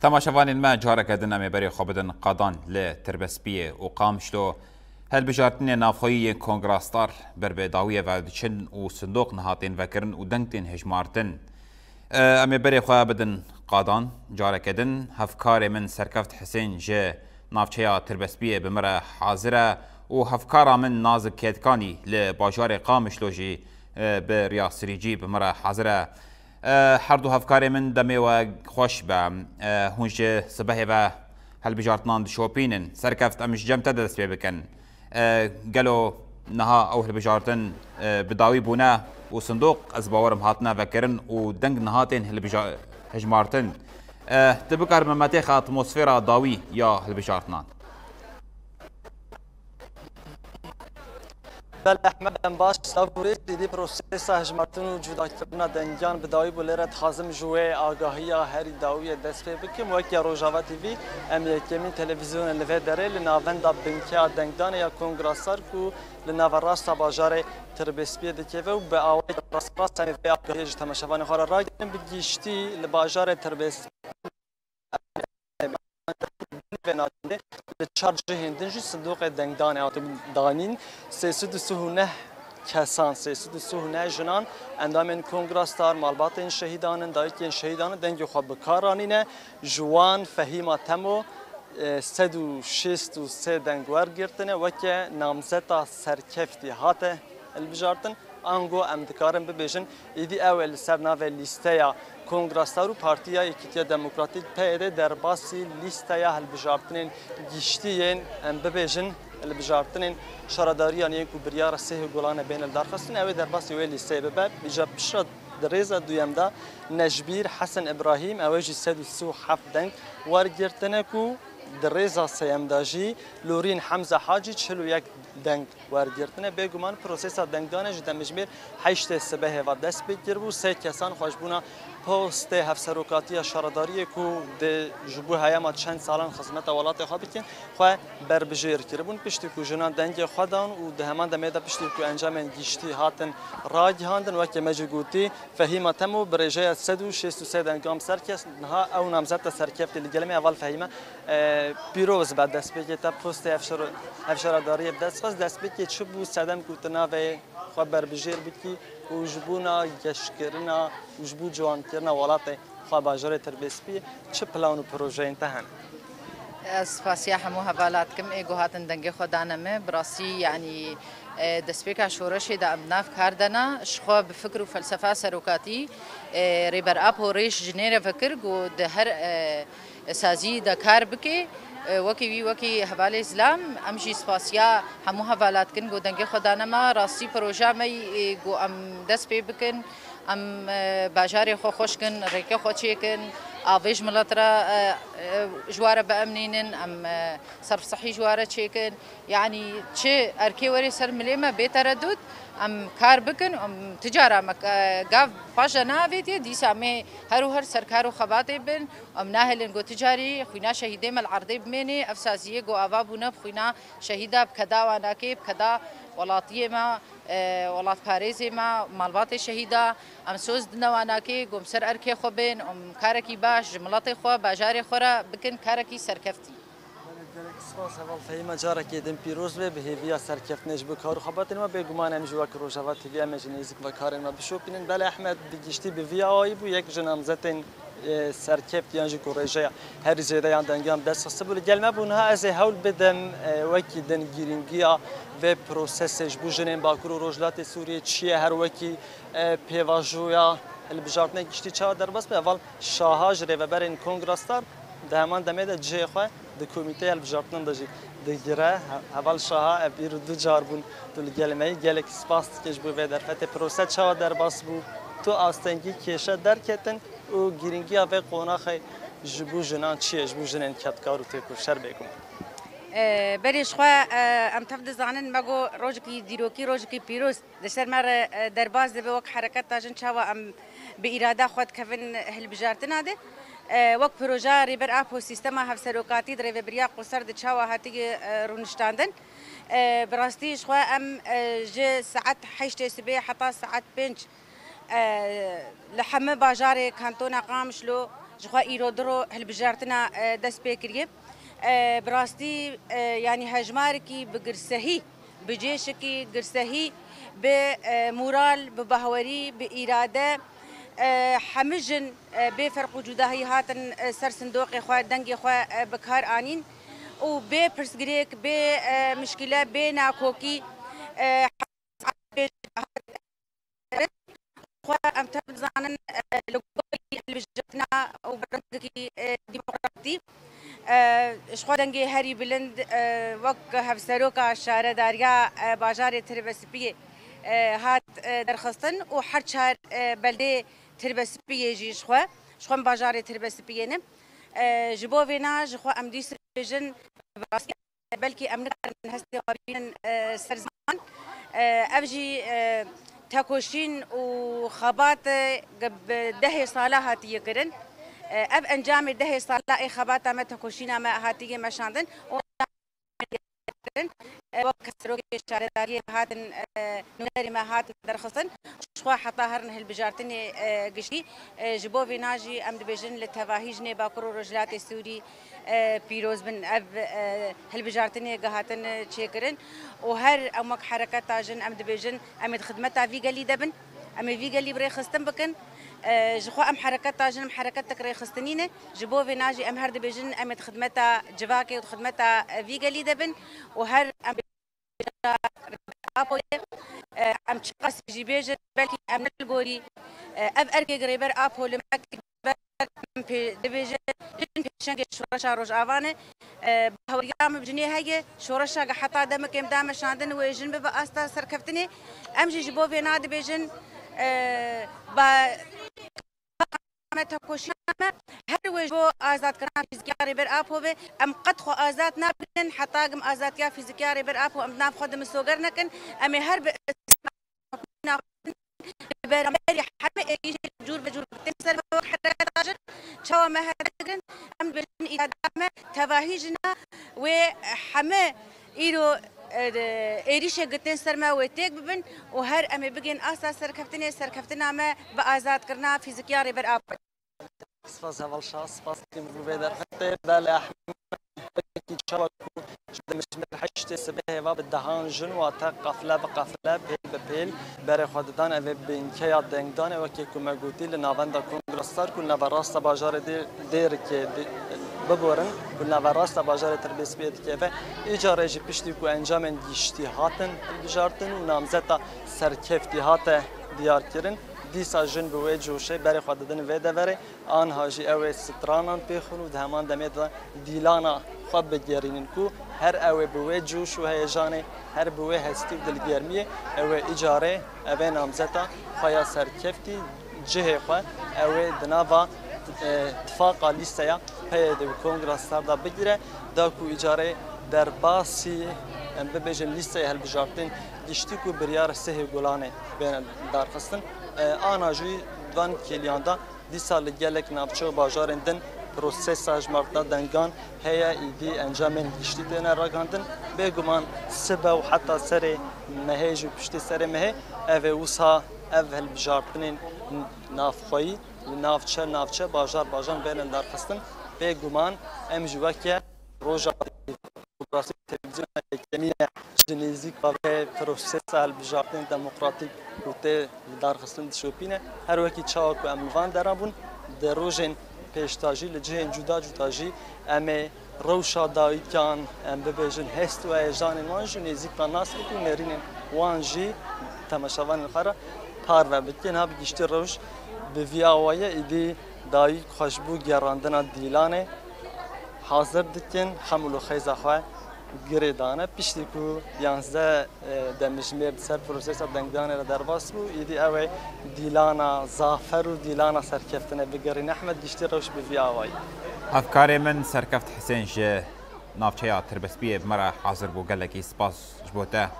تماشاوان ما جارك دنا مبري خبدن قادان لتربسبيه وقامشلو هل بجارتني نافخوي كونغراستار بربداوية وادشن وصندوق نهاتين وكرن ودنگتين هجمارتن امي بري خوا بدن قادان جارك دن هفكار من سركفت حسين جه نافچيا تربسبيه بمره حاضره وهفكار من نازك كيدكاني لباجار قامشلو جي برياسريجي بمره حاضره هر دو هفکاری من دمی و خوش به هنچ صبح و هل بجارتنان شوپینن سرکفت امش جمع تدرس بکن قالوا نها او هل بجارتن بداوی بونه و صندوق از باورم هاتنا وکرن و دنگ نهاتن هل هجمارتن تبکر ممتخ اتمسفیرا داوی یا هل بجارتنان بله احمد باش سافوری دیدی پروسس هجمارتن و جدا کردن دنگیان بداوی بولرت خازم جوه آگاهی هری داوی دست پی بکم و که روزاوا تیوی ام یکمین تلویزیون لوی داره لناوند دنگیا دنگدان یا کنگراسار کو لناوراست باجار تربسپی دکیو و به آوای راست ام وی آگاهی تماشاوان خورا رای بگیشتی لباجار تربسپی ناکنده چهار جهندن جو صندوق دنگدان آتم دانین سیصد سهونه کسان سیصد سهونه جنان اندامن کنگراستار مالباتن شهیدانن دایکن شهیدان دنگ خواب بکارانینه جوان فهیمه تمو سد و شست و سه دنگوار گرتنه وکه نامزتا سرکفتی هاته البجارتن آنگو امدکارم ببیشن ایدی اول سرناو لیسته کنگراستار و پارتیا اکیتیا دموکراتیک پیده در باسی لیسته هلبجارتنین گیشتیین ببیشن البجارتنین شرداریان یک و بریار سه گلانه بین الدارخستن اوی در باسی وی لیسته ببه بیجا بشرد دريزة دويمدا نجبير حسن إبراهيم أواجي سادو سو حفدنك وارجرتنكو دريزة سيمداجي لورين حمزة حاجي تشلو يك دنگ وارجرتنه بيگومان پروسسا دنگدانه جدا مجمير حيشت السبه و دست بگیربو سه کسان خوشبونا پوست هفسروکاتی شرداری کو د جبو هیام چند سالان خدمت ولات خابتین خو بربجیر کربون پشتی کو جنان دنگ خدان و ده همان دمه پشتی کو انجام گیشتی هاتن راج هاندن وقت مجگوتی فهیمه تمو برجه 163 دنگام سرکس نها او نامزد سرکفت لگلمه اول فهیمه پیروز بعد دست بگیرتا پوست هفسراداری دست بگیر چوبو صدم کوتنا و خو بربجیر بکی وجبونا گشکرنا وجبو جوان کرنا ولات خو باجر تربسپی چه پلان و پروژه انتهن سپاسیا همو حوالات کم ایگو هاتن دنگ خدانمه براسی يعني دسبيكا شورشي دا ابناف كاردنا شخوا بفكر وفلسفه سروكاتي ريبر ابو ريش جنيره فكر جو دهر سازي دا كار بكي وكي حواله اسلام امشي سپاسیا همو حوالات کن گو دنگ خدانما راستی پروژه می گو ام دست پی بکن ام باجار خو خوشکن ریکه خو چیکن آویج ملاترا جواره بامنینن ام صرف صحي جواره چیکن يعني چه اركي وري سر مليمه بتردد ام کار بکن ام تجاره مك گاف باجا نافيتي دي سامي هر سرکارو خباطي بن ام ناهلن گو تجاري خوينا شهيده مل عرضي بمني افساسيه گو اوابونا خوينا شهيده بكدا واناكي بكدا ولاتيه ما ولات باريزي ما مالبات شهيده ام سوز دنواناكي گم سر اركي خوبن ام كاركي باش ملاتي خو باجاري خورا بكن كاركي سركفتي سپاس اول فهیمه جارکی دم پیروز به هیویا سرکفتنش بکار خبرتن ما بگمان هم جوک روزاوا تیوی هم جنیزک و کارن ما بشوپینن بله احمد بگیشتی به ویا آی بو یک جنامزتن سرکفت یانجی کوریجه هر زیده یان دنگام دست خسته بود گلمه بونها از هول بدم وکی دنگیرینگیا و پروسسش بو جنین باکور و روجلات سوریه چیه هر وکی پیواجویا البجارتنه گیشتی چه در بس به اول شاهاج ریوبرین کنگراستار ده همان دمه ده جه خو د کمیته البجارتن دجی دگیره اول شاه ابیر دو جاربون دل گلمه گلک سپاس کش بو و در فت پروسه چا در باس بو تو آستنگی کشه درکتن و گیرینگی و قوناخ جبو جنان چی جبو جنان کتکار و تکو شر بگم بريش خوا ام تفضل زانن ماگو روجکی دیروکی روجکی پیروز دشتر مر درباز ده وک حرکت تاجن چاوا ام به اراده خود کفن هل بجارتنا ده وک پروژه ریبر اپ سیستم هفسروکاتی در بریا قصر د چاوا هاتی رونشتاندن براستیش خوا ام ج ساعت 8 صبح حتى ساعت 5 لحمه باجار كانتونا قامشلو جخوا ایرو درو هلبجارتنا دست بکریه براستی يعني هجماركي بقرسهي بجيشكي قرسهي بمورال ببهوري بإرادة حمجن بفرق وجودهي هاتن سر صندوق خوا دنگي خوا بكار آنين و بپرسگریک بمشكلة بناكوكي خوا ام تبزانن لقوي البجتنا وبرنگكي ديمقراطي شخوا دنگي هري بلند وق هفسروكا شارع داريا باجار تربسبي هات درخستن و هر چهار بلده تربسبي جي شخوا باجار تربسبي نه جبو وینا جخوا ام دیس بجن بلكي ام نقدر هستي قابلين سرزمان افجي تاكوشين وخبات قبل 10 ساله هاتي يكرن اب انجام 10 ساله خبات ما تاكوشين ما هاتي مشاندن وكسروك الشارداريه هاتن نوري ما هات درخصن شخوا حتى هرن هالبجارتني قشي جبو فيناجي ام دبيجن لتفاهيجني باكرو رجلات السوري بيروز بن اب هالبجارتني قهاتن تشيكرن وهر امك حركات تاجن ام دبيجن ام خدمتها في قالي دبن ام في قالي بري خستن بكن جخوا ام حركات تاجن حركات تكري خستنينه جبو فيناجي ام هر دبيجن ام خدمتها جواكي وخدمتها في قالي دبن وهر ام ام تشقاس جيبيجن بلكي ام نلقوري اب اركي غريبر ابو لمك دبيجن شنگ شورشا روج اوانه بهوريام بجني هي شورشا حتى دمك امدام شاندن ويجن باستا سركفتني ام جيبو فينا دبيجن با تكوشنا هر وجو آزاد كنا فيزيكاري بر آب هو ام قد خو آزاد نابن حتى قم آزاد يا فيزيكاري بر آب ام ناب خود مسوغر نكن ام هر برامري حمي يجي جور بجور تنسر حركات اجر شوا ما هدرن ام بن ادامه تواهيجنا وحمي ايرو ايريش قتن سرما وتيك ببن وهر ام بگين اساس سركفتنا ما بازاد کرنا فيزيكياري بر اب سپاس اول شاه سپاس تیم رو در خطه بله احمد کی چاوا مشمل حشت سبه و بدهان جن و تا قفله بقفله بیل بیل برای خوددان او بینکیا دنگدان و که کم گوتی لناوند کنگرستار کل نوراست باجار دیر که ببورن کل نوراست باجار تربیت که و اجاره جی پشتی کو انجام دیشتی هاتن بجارتن و نامزتا سرکفتی هات دیار کردن دیسا جن به جوشه برای خوددان و دوره آنها جی او سترانان پیخون و دهمان دمیت دیلانا خب بگیرین کو هر او به جوش و هیجان هر به هستی دلگرمی او اجاره او نامزتا خیا سرکفتی جه خو او دناوا اتفاق لیستیا پید کنگرس سردا بگیره دا کو اجاره در باسی ام ببیجن لیسته هل بجارتن گشتی کو بریار سه گلانه بین دارخستن آنا جوی دوان کلیاندا دی سال گلک نابچو باجارندن پروسس هجمارتا دنگان هيا ايدي انجام گشتی دنا راگاندن بگمان سبا و حتی سر مهج و پشت سر مه او وسا اول بجارتن نافخوی نافچه باجار بین دارخستن بگمان ام جوکه روجا براسي تلفزيون اجتماعي جنيزي قبل بروسيس البجارتين ديمقراطيك وتي دار خصن شوبينه هر وكي تشاوك ام فان درابون دروجن بيشتاجي لجهن جداجي ام روشا دايكان ام ببيجن هست و اجان وان جنيزي قناص بكو نرين وانجي تماشاوان الخرا پار و بتين ها بگشتي روش بفياوايه ايدي داي خوشبو گراندنا ديلانه حاضر دکن حمل و خیزه خواه گریدانه پیشتی کو 11 دمجمه بسر پروسس دنگدانه را در باس بو ایدی اوی دیلانا زافر و دیلانا سرکفتنه بگرین احمد گشتی روش بوی آوائی افکار من سرکفت حسین جه نافچه تربسبیه مرا حاضر بو گلکی سپاس جبوته